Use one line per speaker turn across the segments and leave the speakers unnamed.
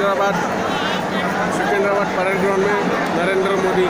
Secunderabad parade ground में नरेंद्र मोदी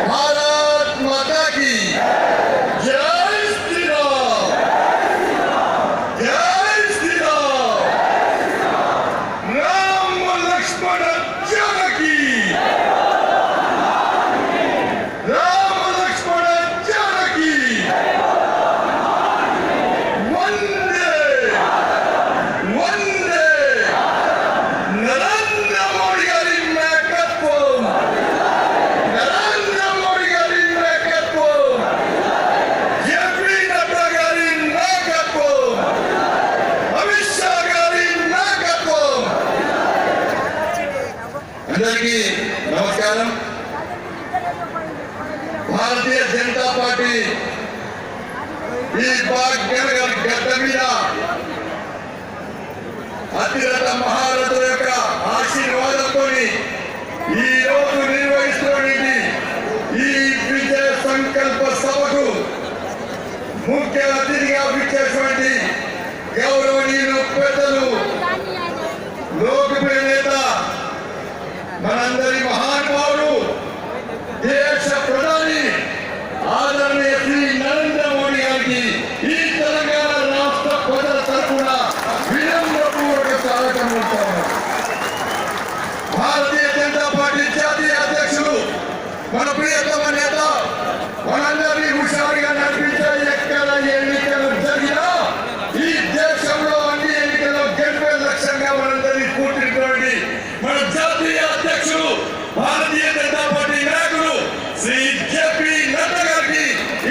भारत माता की जय श्री राम राम लक्ष्मण जानकी नमस्कारम भारतीय जनता पार्टी गड्ड अतिरथ महारथुల యొక్క ఆశీర్వాదంతో ఈ రోజు నిర్వహిస్తున్న ఈ విజయ సంకల్ప సభకు ముఖ్య అతిథిగా విచ్చేసినటువంటి గౌరవనీయులు పెద్దలు లోకప్రియ నేత మనందరి మహానుభావుడు దేశ ప్రధాని ఆదరణీయ శ్రీ నరేంద్ర మోడీ గారికి ఈ తెలంగాణ రాష్ట్ర ప్రజల తరఫున వినమ్రపూర్వక స్వాగతం పలుకుతాము. భారతీయ జనతా పార్టీ జాతీయ అధ్యక్షులు మన ప్రియతమ నేత మనందరినీ హుషారుగా నడిపించే ఎక్కడ ఎన్నికలు జరిగినా ఈ దేశంలో అన్ని ఎన్నికల్లో గెలిపే లక్ష్యంగా మనందరినీ పూర్తించినటువంటి మన జాతీయ అధ్యక్షులు భారతీయ జనతా పార్టీ నాయకులు శ్రీ జేపీ నడ్డా గారికి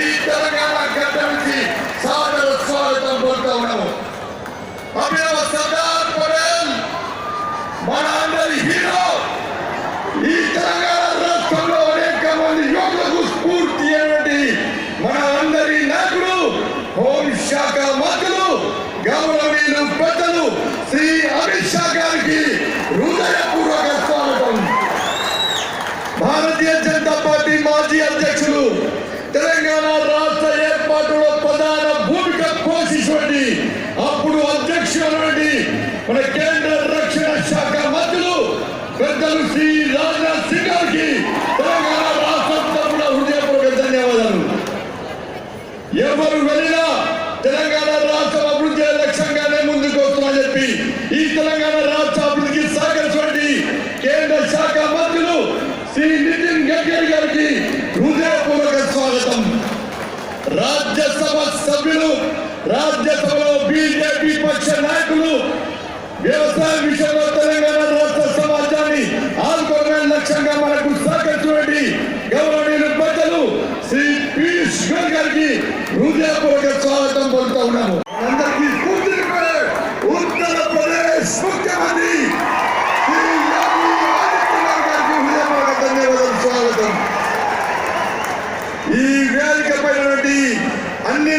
ఈ తెలంగాణ గడ్డ నుంచి సాదర స్వాగతం పలుకుతా ఉన్నాము. అభినవ సర్దార్ పటేల్ మన అందరి హీరో, ఈ తెలంగాణ రాష్ట్రంలో అనేక మంది యువకులకు స్ఫూర్తి అయినటువంటి మన అందరి నాయకుడు, హోంశాఖ మంత్రులు, గౌరవనీయులు పెద్దలు శ్రీ అమిత్ షా గారికి హృదయపూర్వక స్వాగతం. భారతీయ జనతా పార్టీ మాజీ అధ్యక్షులు, తెలంగాణ రాష్ట్ర ఏర్పాటులో ప్రధాన భూమిక పోషించినటువంటి అప్పుడు అధ్యక్షుడు మన కేంద్ర రక్షణ శాఖ మంత్రులు పెద్దలు శ్రీ రాజ్నాథ్ సింగ్ గారికి తెలంగాణ రాష్ట్ర తరఫున హృదయపూర్వక ధన్యవాదాలు. ఎవరు వెళ్ళినా తెలంగాణ రాష్ట్ర అభివృద్ధి లక్ష్యంగానే ముందుకు వస్తుందని చెప్పి ఈ తెలంగాణ రాష్ట్ర అభివృద్ధికి సహకరించినటువంటి కేంద్ర శాఖ మంత్రులు శ్రీ నితిన్ గడ్కరీ గారికి హృదయపూర్వక స్వాగతం. రాజ్యసభ సభ్యులు, రాజ్యసభలో బీజేపీ పక్ష నాయకులు, వ్యవసాయ విషయంలో తెలంగాణ రాష్ట్ర సమాజాన్ని ఆదుకోవడమే లక్ష్యంగా మనకు సహకరించినటువంటి గౌరవనీయులు పెద్దలు శ్రీ పీయూష్ గోయల్ గారికి హృదయపూర్వక స్వాగతం పలుకుతా ఉన్నాము. అందరికీ ఉత్తరప్రదేశ్ ముఖ్యమంత్రి శ్రీ యోగి ఆదిత్యనాథ్ గారికి హృదయపూర్వక ధన్యవాదాలు, స్వాగతం. ఈ వేదిక పైన అన్ని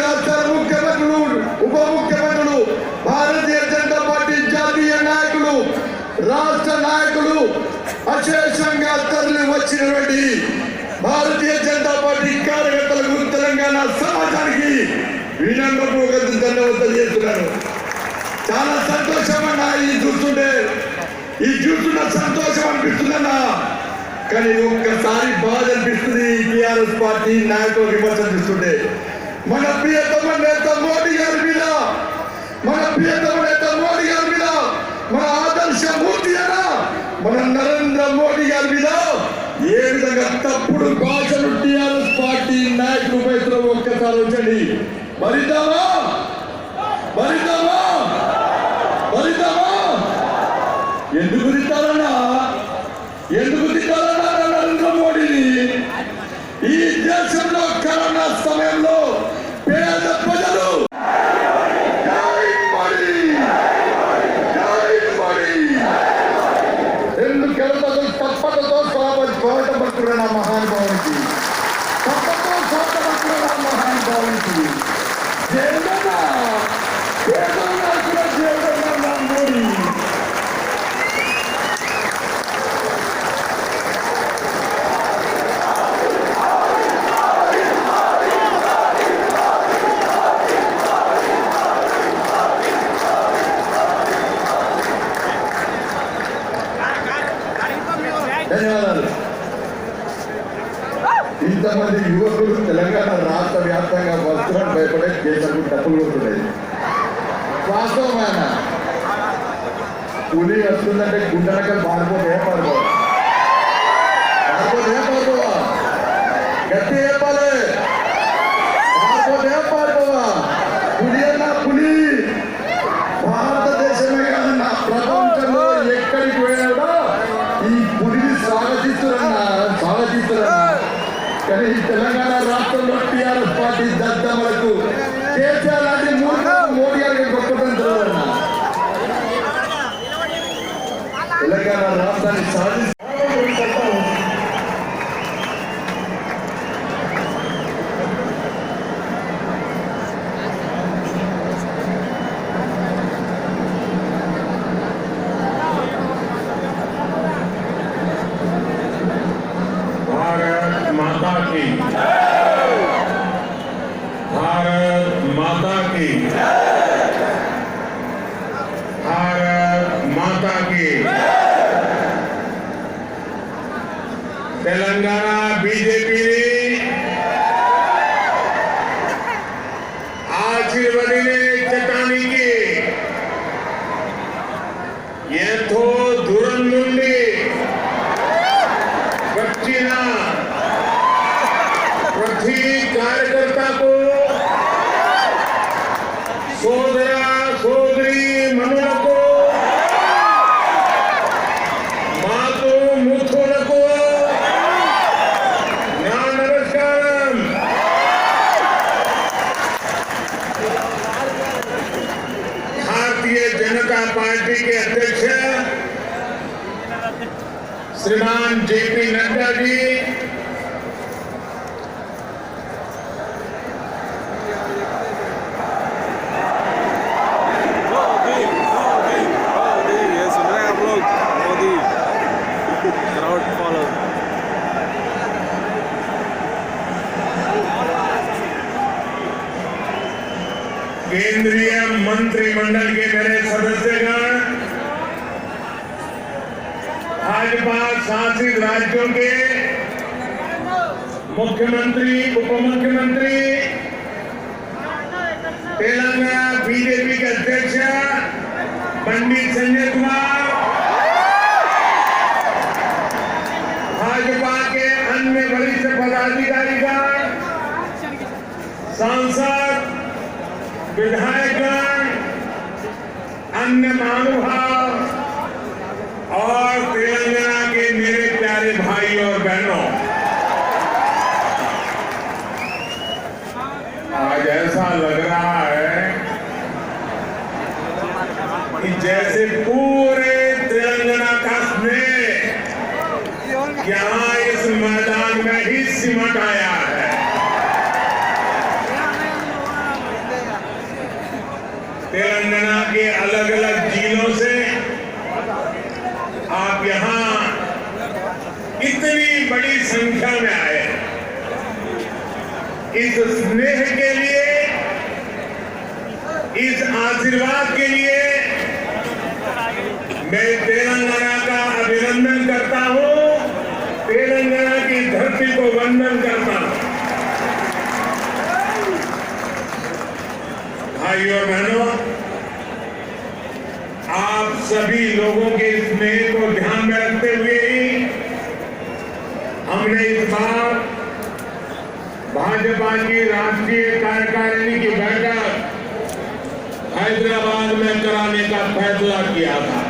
రాష్ట్రాల ముఖ్యమంత్రులు, ఉప ముఖ్యమంత్రులు, భారతీయ జనతా పార్టీ జాతీయ నాయకులు, రాష్ట్ర నాయకులు అశేషంగా తరలి వచ్చినటువంటి భారతీయ జనతా పార్టీ కార్యకర్తలకు, తెలంగాణ సమాజానికి వినమ్రపూర్వక ధన్యవాదాలు చేస్తున్నాను. చాలా సంతోషంగా ఈ చూస్తుంటే ఇది చూస్తున్న సంతోషం అనిపిస్తుందన్నా, కానీ ఒక్కసారి బాధ అనిపిస్తుంది. టీఆర్ఎస్ పార్టీ నాయకులు విమర్శలు చూస్తుంటే మన ప్రియతమ నేత మోడీ గారి మీద, మన ప్రియతమ నేత మోడీ గారి మీద, మన ఆదర్శ మూర్తి అయిన మన నరేంద్ర మోడీ గారి మీద ఏ విధంగా తప్పుడు భాషలు టీఆర్ఎస్ పార్టీ నాయకులు పైన ఒక్కసారి వచ్చండి. భరిద్దామా భరిద్దామా భరిద్దామా? ఎందుకు తిట్టాలన్నా, ఎందుకు తిట్టాలన్నా నరేంద్ర మోడీని? ఈ దేశంలో కరోనా సమయంలో పేద ప్రజలు తప్పటతో స్వాగతపడుతున్న మహానుభావునికి, తప్పతో స్వాగతపడుతున్న మహానుభావునికి జగన్న మోడీ. ధన్యవాదాలు. ఇంతమంది యువకులు తెలంగాణ రాష్ట్ర వ్యాప్తంగా వస్తువులను భయపడే కేసులకు డబ్బులు కొడుతున్నాయి. వాస్తవమైన పులి వస్తుందంటే గుండెలకి పారిపోతే పారిపోవా, పారిపోతే పారిపోవా, గట్టి చెప్పాలి, పారిపోతే పారిపోవా. పులి అన్నా పులి భారతదేశమే కాదన్నా ప్రపంచంలో ఎక్కడికి పోయినా ఈ పులిని స్వాగతిస్తున్నా. కానీ తెలంగాణ రాష్ట్రంలో టీఆర్ఎస్ పార్టీ దద్దమ్మలకు కేసీఆర్ లాంటి మోడీ గారికి గొప్పతనం తెలియదన్నా. తెలంగాణ రాష్ట్రాన్ని సాధిస్తూ
भारत माता की, भारत माता की। तेलंगाना बीजेपी आशीर्वादी चटानी की ఎంతో దూరం నుండి వచ్చిన ప్రతి కార్యకర్తకు సోదర సోదరి మనులకు మాతృ మూర్ఖులకు నా నమస్కారం. भारतीय जनता पार्टी के अध्यक्ष श्रीमान जेपी नड्डा जी, केंद्रीय मंत्रिमंडल के मेरे सदस्यगण, भाजपा शासित राज्यों के मुख्यमंत्री, उप मुख्यमंत्री, तेलंगाना बीजेपी के अध्यक्ष पंडित संजय कुमार, भाजपा के अन्य वरिष्ठ पदाधिकारीगण, सांसद, विधायकगण, अन्य महानुभाव और तेलंगाना के मेरे प्यारे भाई और बहनों, आज ऐसा लग रहा है कि जैसे पूरे तेलंगाना का स्नेह यहाँ इस मैदान में ही सिमट आया है। तेलंगाना के अलग अलग जिलों से आप यहाँ इतनी बड़ी संख्या में आए इस स्नेह के लिए, इस आशीर्वाद के लिए मैं तेलंगाना का अभिनंदन करता हूं, तेलंगाना की धरती को वंदन करता हूं। भाइयों और बहनों, आप सभी लोगों के स्नेह को ध्यान में रखते हुए ही हमने इस बार भाजपा की राष्ट्रीय कार्यकारिणी की बैठक हैदराबाद में कराने का फैसला किया था।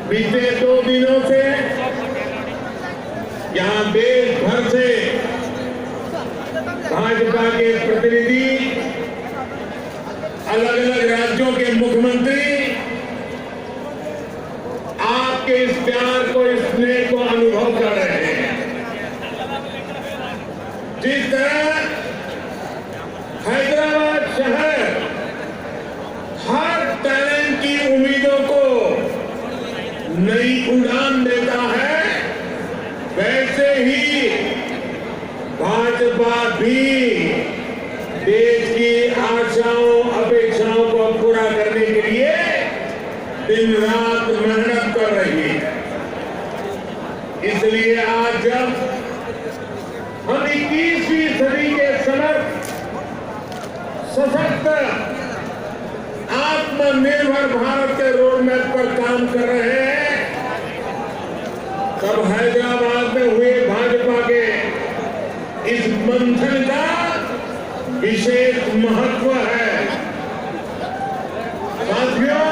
बीते 2 दिनों से यहां देश भर से भाजपा के प्रतिनिधि, अलग अलग राज्यों के मुख्यमंत्री आपके इस प्यार को, इस स्नेह को अनुभव कर रहे हैं। जिस तरह हैदराबाद शहर हर टैलेंट की उम्मीदों को नई उड़ान देता है, वैसे ही भाजपा भी देश की आशाओं, अपेक्षाओं को पूरा करने के लिए दिन रात मेहनत कर रही है। इसलिए आज जब हम 21वीं सदी के समर्थ, सशक्त, आत्मनिर्भर भारत के रोडमैप पर काम कर रहे हैं, तब हैदराबाद में हुए भाजपा के इस मंथन का विशेष महत्व है। साथियों,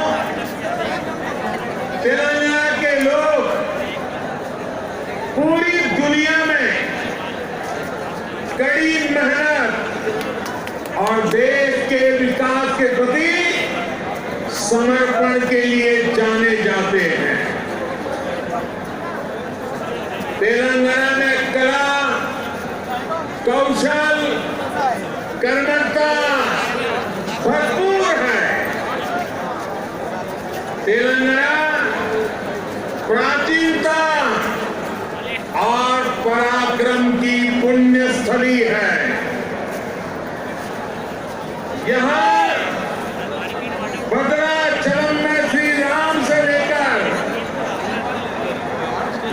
तेलंगाना के लोग पूरी दुनिया में कड़ी मेहनत और देश के विकास के प्रति समर्पण के लिए जाने जाते हैं। तेलंगाना में कला, कौशल, कर्मठता भरपूर है। तेलंगाना प्राचीनता और पराक्रम की पुण्य स्थली है। यहाँ भद्राचलम में श्री राम से लेकर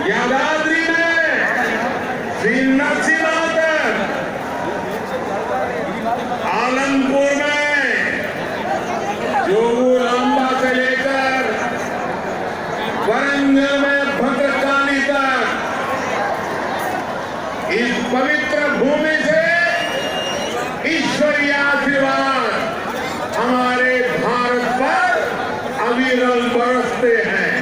यादाद्री में श्री नरसिम्हा तक, आलमपुर में जोगुलांबा से लेकर वरंगल में भद्रकाली तक, इस पवित्र भूमि से ईश्वरीय आशीर्वाद हमारे भारत पर अविरल बरसते हैं।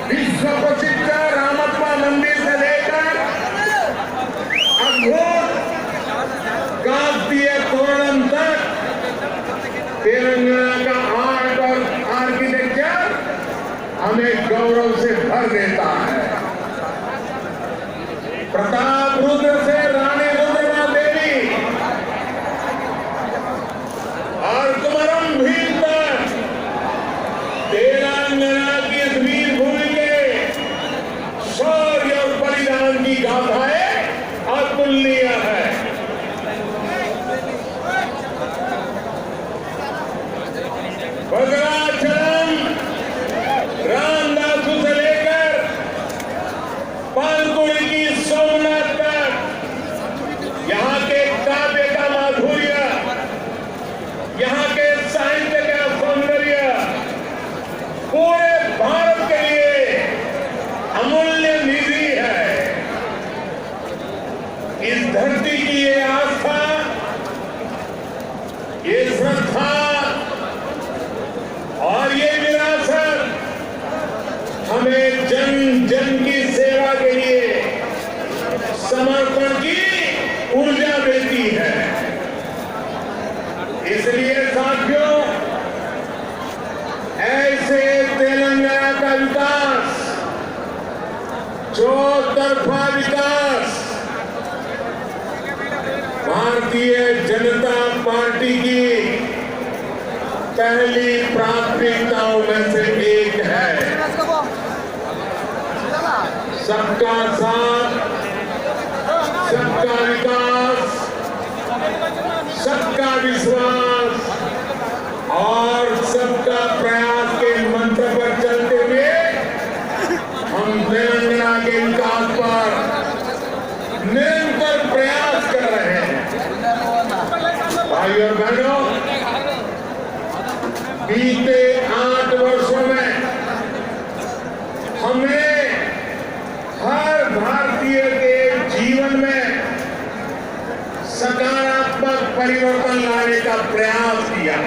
विश्व प्रसिद्ध रामप्पा मंदिर से लेकर अद्भुत काकतीय तोरणम तक तेलंगाना का आर्ट और आर्किटेक्चर हमें गौरव से भर देता है। प्रताप रुद्र से रानी रुद्रमा देवी और कुमरम भीम तक तेलंगाना की इस वीर भूमि के शौर्य और बलिदान की गाथाएं अतुलनीय है। भद्राचलम, रामदासु से लेकर पालकुड़ी की सोमनाथ तक, यहाँ के काव्य का माधुर्य, यहाँ के साहित्य का सौंदर्य पूरे भारत के लिए अमूल्य निधि है। इस धरती की ये आस्था, ये श्रद्धा और ये विरासत हमें जन जन की सेवा के लिए समर्पण की ऊर्जा देती है। इसलिए साथियों, ऐसे तेलंगाना का विकास, चौतरफा विकास भारतीय जनता पार्टी की पहली प्राथमिकताओं में से एक है। सबका साथ, सबका विकास, सबका विश्वास और बीते 8 वर्षों में हमने हर भारतीय के जीवन में सकारात्मक परिवर्तन लाने का प्रयास किया।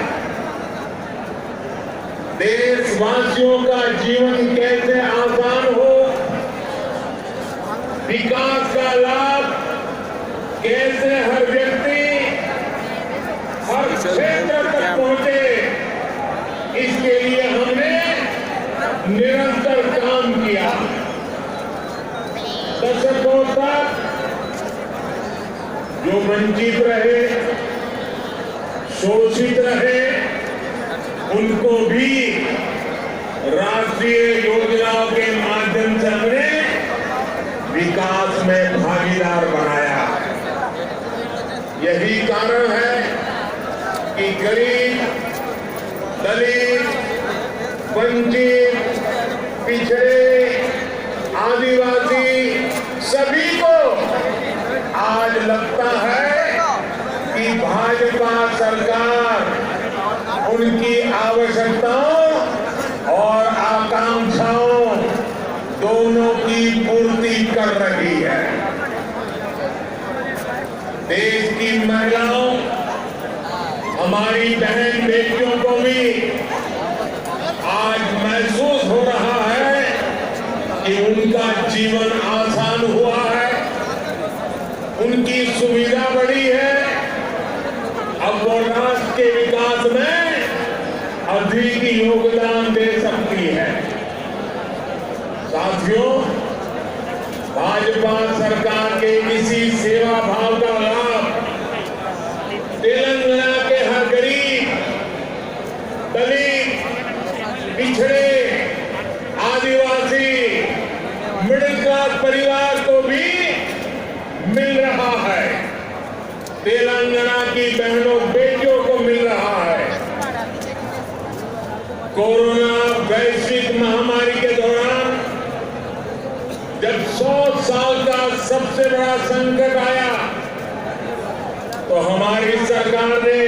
देशवासियों का जीवन कैसे आसान हो, विकास का लाभ कैसे हर व्यक्ति हर क्षेत्र तक पहुंचे, इसके लिए हमने निरंतर काम किया। दशकों तक जो वंचित रहे, शोषित रहे, उनको भी राष्ट्रीय योजनाओं के माध्यम से हमने विकास में भागीदार बनाया। यही कारण है कि गरीब, दलित, वंचित, पिछड़े, आदिवासी सभी को आज लगता है कि भाजपा सरकार उनकी आवश्यकताओं और आकांक्षाओं दोनों की पूर्ति कर रही है। देश की महिलाओं, हमारी बहन बेटियों को भी आज महसूस हो रहा है कि उनका जीवन आसान हुआ है, उनकी सुविधा बढ़ी है। अब वो राष्ट्र के विकास में अधिक योगदान दे सकती है। साथियों, भाजपा सरकार के इसी सेवा भाव का लाभ तेलंगाना के हर गरीब, दलित, पिछड़े, आदिवासी, मिडिल क्लास परिवार को भी मिल रहा है। तेलंगाना की बहनों बेटियों को मिल रहा है। कोरोना वैश्विक महामारी के दौरान जब 100 साल का सबसे बड़ा संकट आया तो हमारी सरकार ने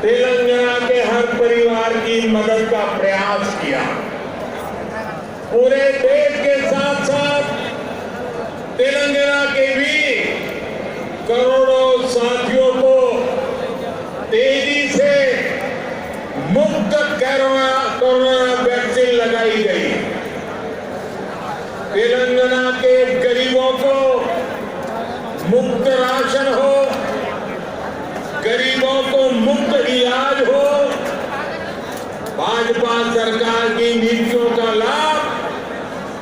तेलंगाना के हर परिवार की मदद का प्रयास किया। पूरे देश के साथ साथ तेलंगाना के भी करोड़ों साथियों को तेजी से मुफ्त कोरोना वैक्सीन लगाई गई। तेलंगाना के गरीबों को मुफ्त राशन हो, गरीबों को मुफ्त इलाज हो। भाजपा सरकार की नीतियों का लाभ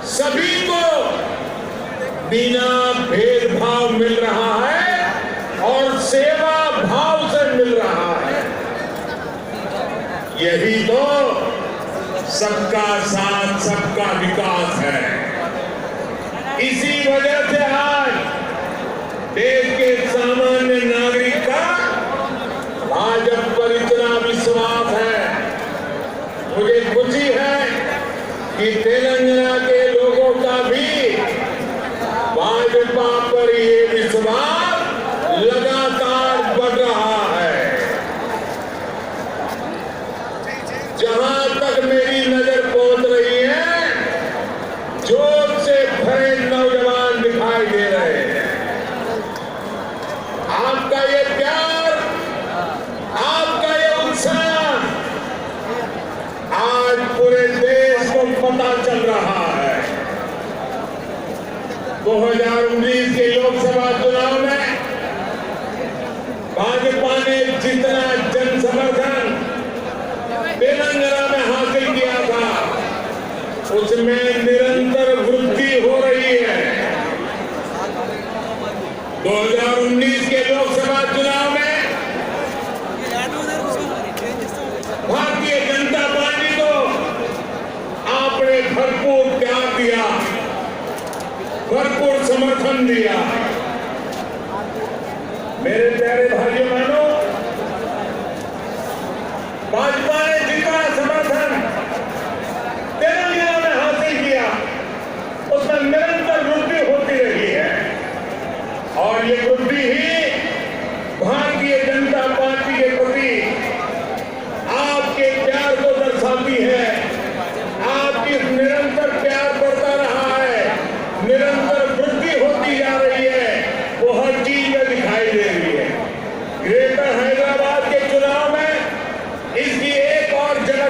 सभी को बिना भेदभाव मिल रहा है और सेवा भाव से मिल रहा है। यही तो सबका साथ सबका विकास है। इसी वजह से आज देश के सामान्य नागरिक का भाजपा पर इतना विश्वास है। मुझे खुशी है कि तेलंगाना के लोगों का भी भाजपा पर ये विश्वास लगातार बढ़ रहा है। जहां तक मेरी नजर पहुंच रही है, जोश से भरे नौजवान दिखाई दे रहे हैं। आपका ये प्यार, आपका ये उत्साह आज पूरे देश को पता चल रहा है। 2019 के लोकसभा चुनाव में भाजपा ने जितना जन समर्थन तेलंगाना में हासिल किया था, उसमें निरंतर वृद्धि हो रही है। 2019 के लोकसभा चुनाव में भारतीय जनता पार्टी को आपने भरपूर प्यार दिया, भरपूर समर्थन दिया। मेरे प्यारे भाइयों बहनों, भाजपा ने जितना समर्थन तेलंगाना में हासिल किया, उसमें निरंतर वृद्धि होती रही है। और ये वृद्धि ही भारतीय जनता पार्टी के प्रति आपके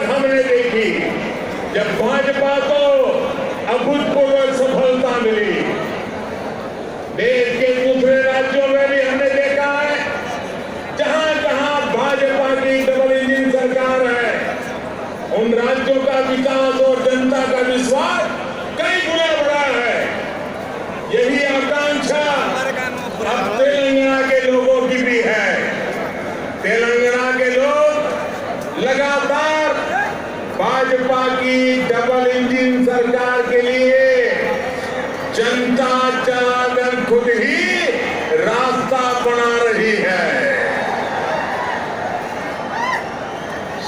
ताकत हमने देखी जब भाजपा को अभूतपूर्व सफलता मिली। देश के दूसरे राज्यों में भी हमने देखा है जहां जहां भाजपा की डबल इंजन सरकार है, उन राज्यों का विकास और जनता का विश्वास कई गुना बढ़ा है। यही आकांक्षा अब तेलंगाना के लोगों की भी है। तेलंगाना के लोग लगातार भाजपा की डबल इंजन सरकार के लिए जनता जनार्दन खुद ही रास्ता बना रही है।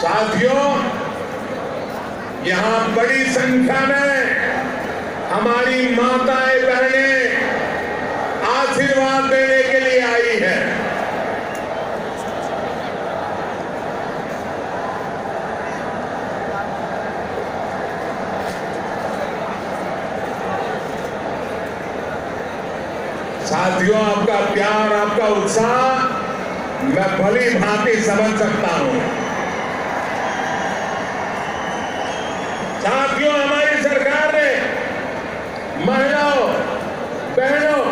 साथियों, यहां बड़ी संख्या में हमारी माताएं बहनें आशीर्वाद देने के लिए आई हैं। साथियों, आपका प्यार, आपका उत्साह मैं भली भांति समझ सकता हूं। साथियों, हमारी सरकार ने महिलाओं, बहनों,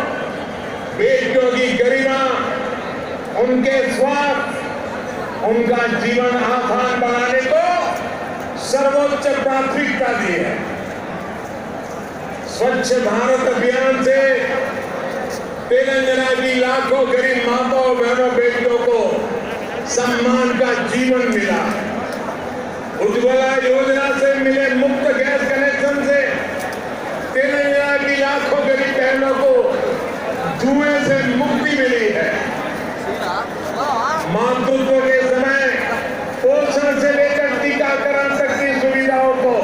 बेटियों की गरिमा, उनके स्वास्थ्य, उनका जीवन आसान बनाने को सर्वोच्च प्राथमिकता दी है। स्वच्छ भारत अभियान से तेलंगाना की लाखों गरीब माताओं, बहनों, बेटियों को सम्मान का जीवन मिला। उज्ज्वला योजना से मिले मुफ्त गैस कनेक्शन से तेलंगाना की लाखों गरीब बहनों को धुएं से मुक्ति मिली है। मातृत्व के समय पोषण से लेकर टीकाकरण तक की सुविधाओं को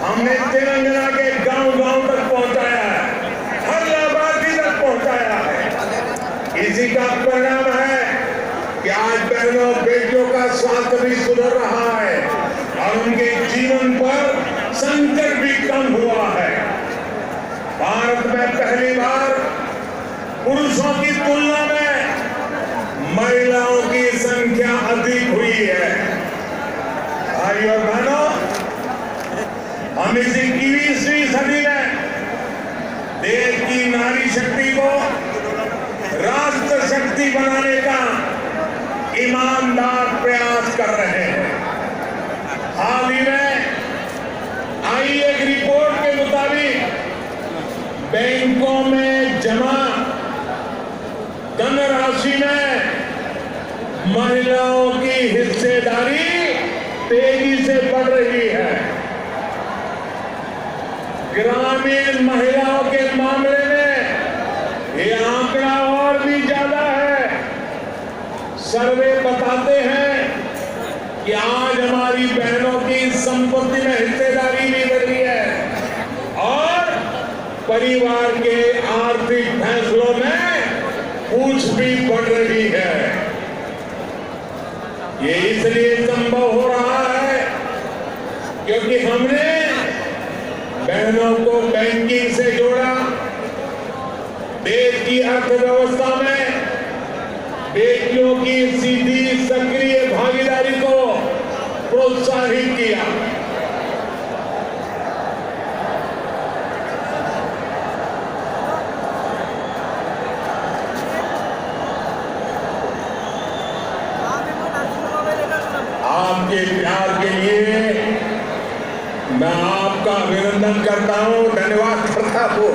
हमने तेलंगाना के गांव-गांव तक पहुंचाया है, हर लाभार्थी तक पहुंचाया है। इसी का परिणाम है कि आज बहनों बेटियों का स्वास्थ्य भी सुधर रहा है और उनके जीवन पर संकट भी कम हुआ है। भारत में पहली बार पुरुषों की तुलना में महिलाओं की संख्या अधिक हुई है। भाइयों और बहनों, हम इस 21वीं सदी में देश की नारी शक्ति को राष्ट्र शक्ति बनाने का ईमानदार प्रयास कर रहे हैं। हाल ही में आई एक रिपोर्ट के मुताबिक बैंकों में जमा धनराशि में महिलाओं की हिस्सेदारी तेजी से बढ़ रही है। ग्रामीण महिलाओं के मामले में ये आंकड़ा और भी ज्यादा है। सर्वे बताते हैं कि आज हमारी बहनों की संपत्ति में हिस्सेदारी भी बढ़ी है और परिवार के आर्थिक फैसलों में पूछ भी बढ़ रही है। ये इसलिए संभव हो रहा है क्योंकि हमने बहनों को बैंकिंग से जोड़ा, देश की अर्थव्यवस्था में बेटियों की सीधी सक्रिय भागीदारी को प्रोत्साहित किया। आपके प्यार के लिए मैं आपका अभिनंदन करता हूं, धन्यवाद करता हूं।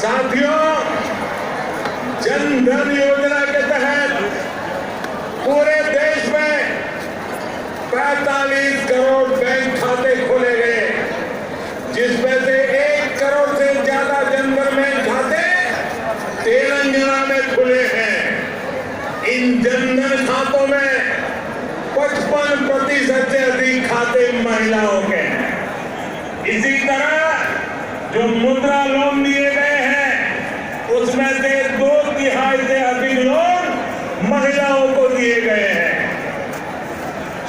साथियों, जन धन योजना के तहत पूरे देश में 45 करोड़ बैंक खाते खोले गए, जिसमें से 1 करोड़ से ज्यादा जनधन बैंक खाते तेलंगाना में खुले हैं। इन जनधन खातों में 55% से अधिक खाते महिलाओं के हैं। इसी तरह जो मुद्रा लोन दिए गए हैं उसमें से 2/3 से अधिक लोन महिलाओं को दिए गए हैं।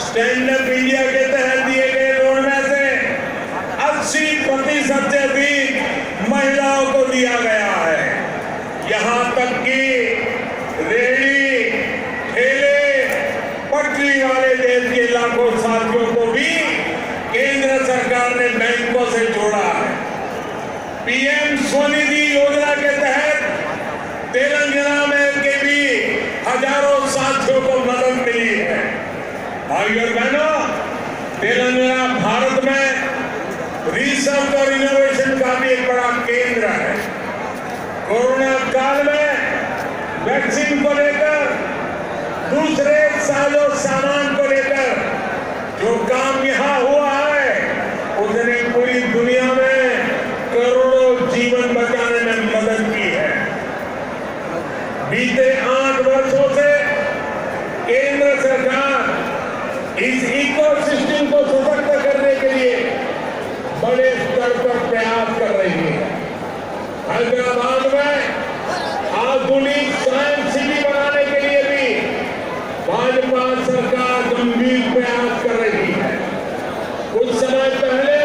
स्टैंड अप इंडिया के तहत दिए गए लोन में से 80% से अधिक महिलाओं को दिया गया है। पीएम स्वनिधि योजना के तहत तेलंगाना में के भी हजारों साथियों को मदद मिली है। भाइयों और बहनों, तेलंगाना भारत में रिसर्च और इनोवेशन का भी एक बड़ा केंद्र है। कोरोना काल में वैक्सीन को लेकर, दूसरे साजो सामान को लेकर जो काम यहाँ हुआ है, उसने पूरी दुनिया में करोड़ों जीवन बचाने में मदद की है। बीते 8 वर्षों से केंद्र सरकार इस इकोसिस्टम को सशक्त करने के लिए बड़े स्तर पर प्रयास कर रही है। हैदराबाद में आधुनिक साइंस सिटी बनाने के लिए भी भाजपा सरकार गंभीर प्रयास कर रही है। कुछ समय पहले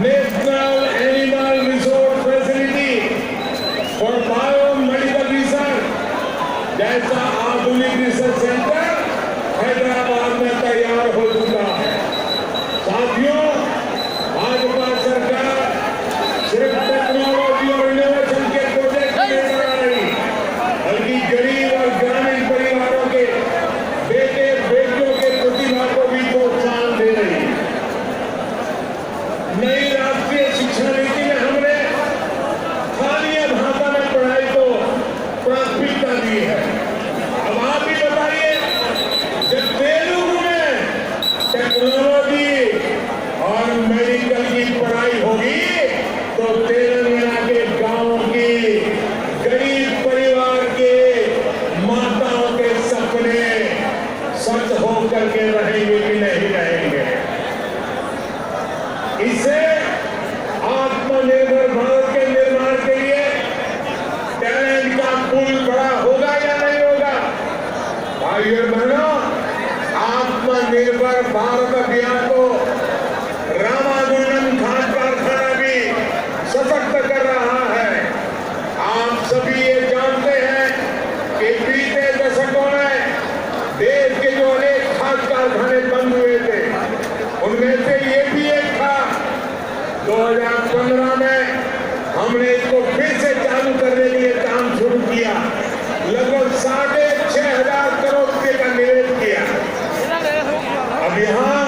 national animal resource facility for biomedical research जैसा आधुनिक रिसर्च सेंटर हैदराबाद में तैयार हो चुका है। साथियों, भाजपा सरकार सिर्फ टेक्नोलॉजी और इनोवेशन के प्रोजेक्ट नहीं बना रही, बल्कि गरीब और ग्रामीण परिवारों के बेटे बेटियों के प्रतिभा को भी प्रोत्साहन दे रही है। नई राष्ट्रीय शिक्षा नीति में हमने स्थानीय भाषा में पढ़ाई को प्राथमिकता दी है। अब आप ही बताइए, जब तेलुगु में टेक्नोलॉजी और मेडिकल की पढ़ाई होगी तो तेलंगाना के गांवों की गरीब परिवार के माताओं के सपने सच होकर के रहेंगे कि नहीं रहेंगे। इससे आत्मनिर्भर भारत के निर्माण के लिए टैलेंट का पूल बड़ा होगा या नहीं होगा? भाइयों और बहनों, आत्मनिर्भर भारत अभियान को रामागुंडम खाद कारखाना भी सशक्त कर रहा है। आप सभी ये जानते हैं कि बीते दशकों में देश के जो अनेक खाद कारखाने बंद हुए थे, उनमें से ये भी एक था। 2015 में हमने इसको फिर से चालू करने के लिए काम शुरू किया। लगभग 6,500 करोड़ रुपए का निवेश किया। अब यहाँ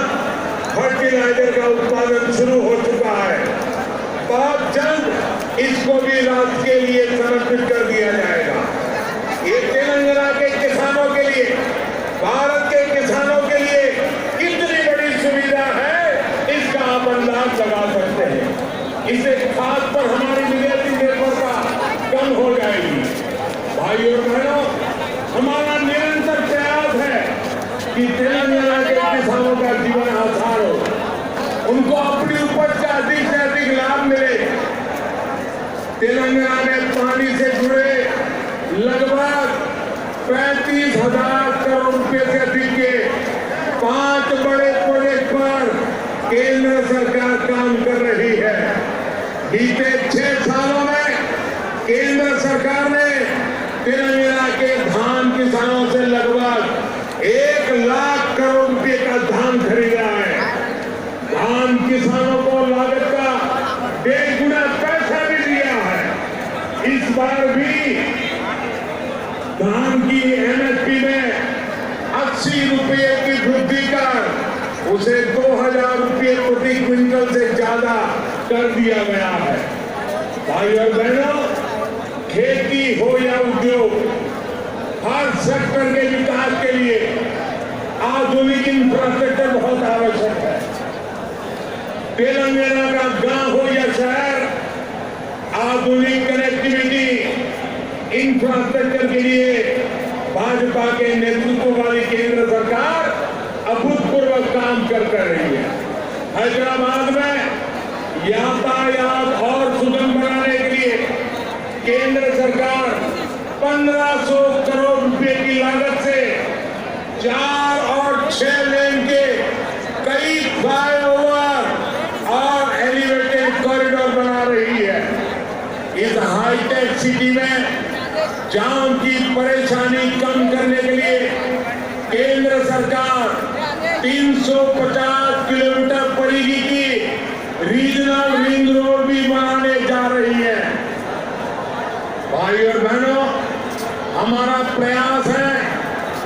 फर्टिलाइजर का उत्पादन शुरू हो चुका है। बहुत जल्द इसको भी राष्ट्र के लिए समर्पित कर दिया जाएगा। ये तेलंगाना के किसानों के लिए, भारत के किसानों के लिए कितनी बड़ी सुविधा है, इसका आप अंदाज लगा सकते हैं। इससे खाद पर हमारी विदेशी निर्भरता कम हो जाएगी। भाइयों और बहनों, हमारा निरंतर प्रयास है कि तेलंगाना के किसानों का जीवन आसान हो, उनको अपनी उपज का अधिक से अधिक लाभ मिले। तेलंगाना में पानी से जुड़े लगभग 35,000 करोड़ रुपए से अधिक के 5 बड़े प्रोजेक्ट पर केंद्र सरकार काम कर रही है। बीते 6 सालों में केंद्र सरकार ने तेलंगाना के धान किसानों से लगभग 1 लाख करोड़ रुपए का धान खरीदा है। धान किसानों को लागत का 1.5 गुना पैसा भी दिया है। इस बार भी धान की एमएसपी में 80 रुपये की वृद्धि कर उसे 2,000 रुपये प्रति क्विंटल से ज्यादा कर दिया गया है। भाइयों और बहनों, खेती हो या उद्योग, हर सेक्टर के विकास के लिए आधुनिक इंफ्रास्ट्रक्चर बहुत आवश्यक है। तेलंगाना का गांव हो या शहर, आधुनिक कनेक्टिविटी इंफ्रास्ट्रक्चर के लिए भाजपा के नेतृत्व वाली केंद्र सरकार अभूतपूर्व काम कर रही है। हैदराबाद में यातायात और सुगम बनाने के लिए केंद्र सरकार 1,500 करोड़ रुपए की लागत से 4 और 6 लेन के कई फ्लाईओवर और एलिवेटेड कॉरिडोर बना रही है। इस हाईटेक सिटी में जाम की परेशानी कम करने के लिए केंद्र सरकार 350 किलोमीटर परिधि की रीजनल रिंग रोड भी बनाने जा रही है। भाई और बहनों, हमारा प्रयास है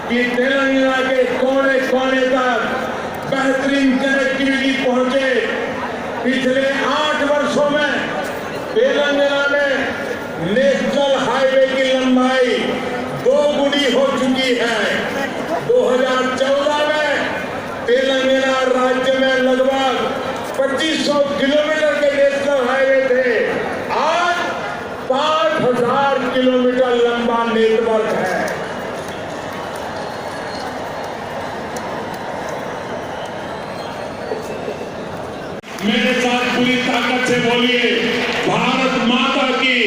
कि तेलंगाना के कोने कोने तक बेहतरीन कनेक्टिविटी पहुंचे। पिछले 8 वर्षों में तेलंगाना में नेशनल हाईवे की लंबाई 2 गुनी हो चुकी है। 2014 में तेलंगाना राज्य में लगभग 2500 किलोमीटर के नेशनल हाईवे थे। आज 5000 किलोमीटर लंबा नेटवर्क है। मेरे साथ पूरी ताकत से बोलिए, भारत माता की।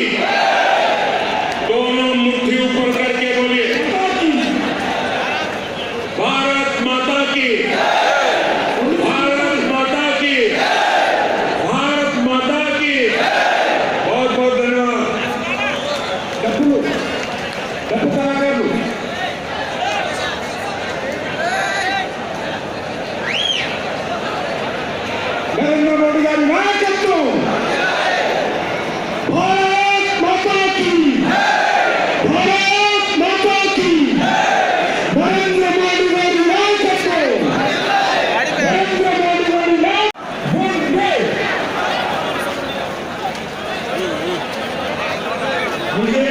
दोनों मुट्ठी ऊपर करके बोलिए, भारत माता की, भारत माता की, भारत माता की। बहुत बहुत धन्यवाद। नरेंद्र मोदी गारी नायकत्व, भारत माता की, भारत माता की। नरेंद्र मोदी गारी नायकत्व, नरेंद्र मोदी गारी नायकत्व। मुझे